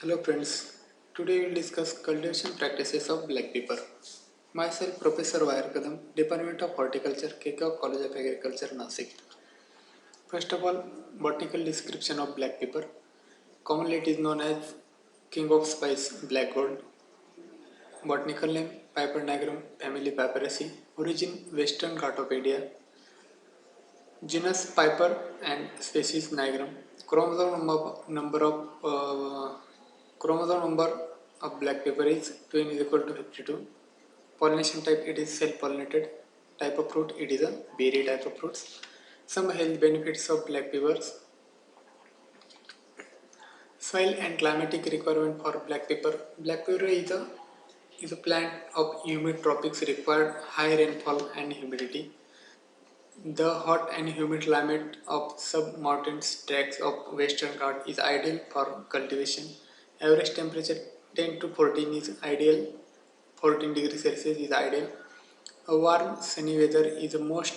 Hello friends, today we will discuss cultivation practices of black pepper. Myself Professor Vair Kadam, Department of Horticulture, KK College of Agriculture, Nasik. First of all, botanical description of black pepper. Commonly it is known as king of spice, black gold. Botanical name, Piper nigrum, family Piperaceae. Origin, Western Ghat of India. Genus Piper and species nigrum. Chromosome number of black pepper is 2n is equal to 52. Pollination type, it is self-pollinated. Type of fruit, it is a berry type of fruits. Some health benefits of black peppers. Soil and climatic requirement for black pepper. Black pepper is a plant of humid tropics required high rainfall and humidity. The hot and humid climate of sub-mountains tracts of Western Ghats is ideal for cultivation. Average temperature 10 to 14 is ideal. 14 degrees Celsius is ideal. A warm, sunny weather is the most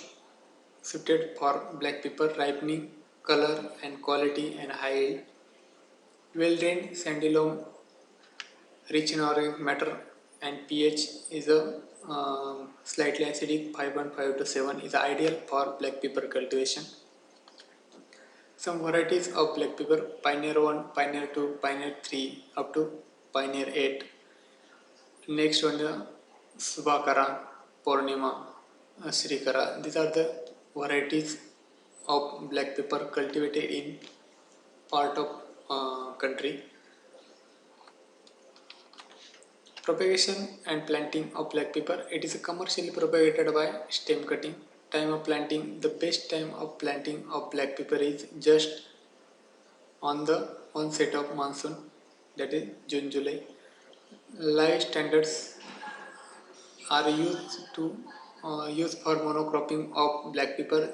suited for black pepper ripening, color and quality and high yield. Well-drained sandy loam rich in organic matter and pH is a slightly acidic 5.5 to 7 is ideal for black pepper cultivation. Some varieties of black pepper: Pioneer 1, Pioneer 2, Pioneer 3 up to Pioneer 8. Next one is Subhakara, Purnima, Srikara. These are the varieties of black pepper cultivated in part of country. Propagation and planting of black pepper. It is commercially propagated by stem cutting. Time of planting. The best time of planting of black pepper is just on the onset of monsoon, that is June July. Live standards are used for monocropping of black pepper,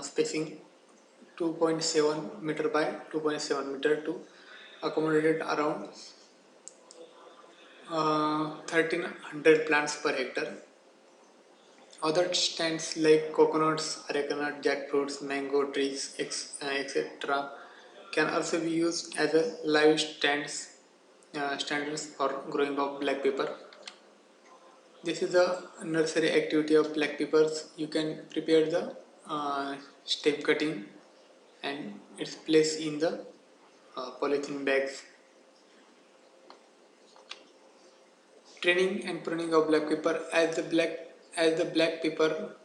spacing 2.7 meter by 2.7 meter to accommodate around 1300 plants per hectare. Other stands like coconuts, arecanut, jackfruits, mango trees, etc. can also be used as a live standards for growing of black pepper. This is the nursery activity of black peppers. You can prepare the stem cutting and it's placed in the polythene bags. Training and pruning of black pepper. As the black pepper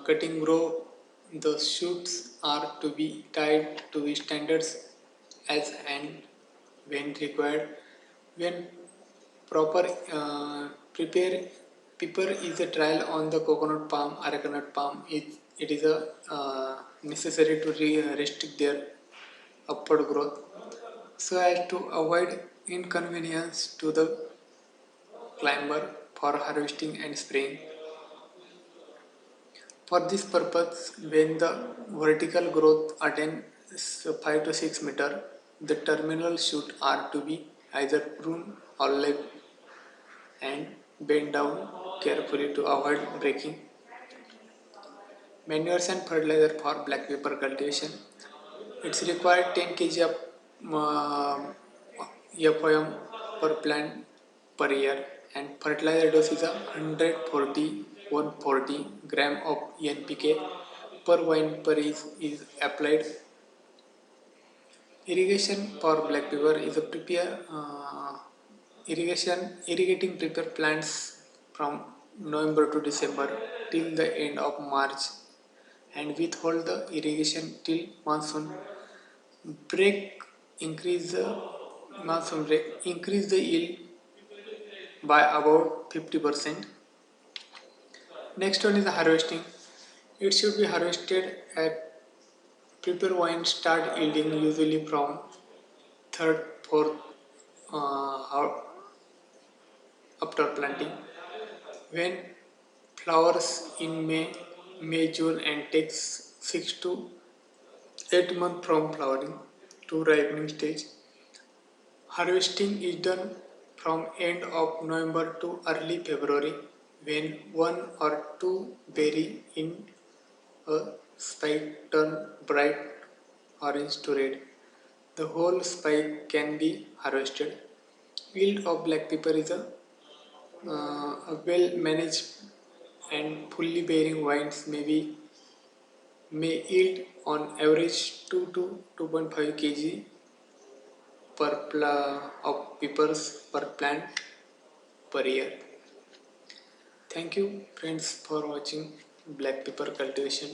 cutting grow, the shoots are to be tied to the standards as and when required. When proper prepare pepper is a trial on the coconut palm, arecanut palm. It is a necessary to restrict their upward growth so as to avoid inconvenience to the climber for harvesting and spraying. For this purpose, when the vertical growth attains 5 to 6 meter, the terminal shoot are to be either pruned or left and bent down carefully to avoid breaking. Manures and fertilizer for black pepper cultivation. It's required 10 kg of FOM per plant per year, and fertilizer dose is a 140 gram of NPK per vine per is applied. Irrigation for black pepper is a irrigating prepare plants from November to December till the end of March and withhold the irrigation till monsoon break. Increase the yield by about 50%. Next one is the harvesting. It should be harvested at prepare wine start yielding usually from third, fourth after planting. When flowers in May, June and takes 6 to 8 months from flowering to ripening stage. Harvesting is done from end of November to early February when one or two berry in a spike turn bright orange to red. the whole spike can be harvested. Yield of black pepper is a well managed and fully bearing vines may yield on average 2 to 2.5 kg of peppers per plant per year. Thank you friends for watching black pepper cultivation.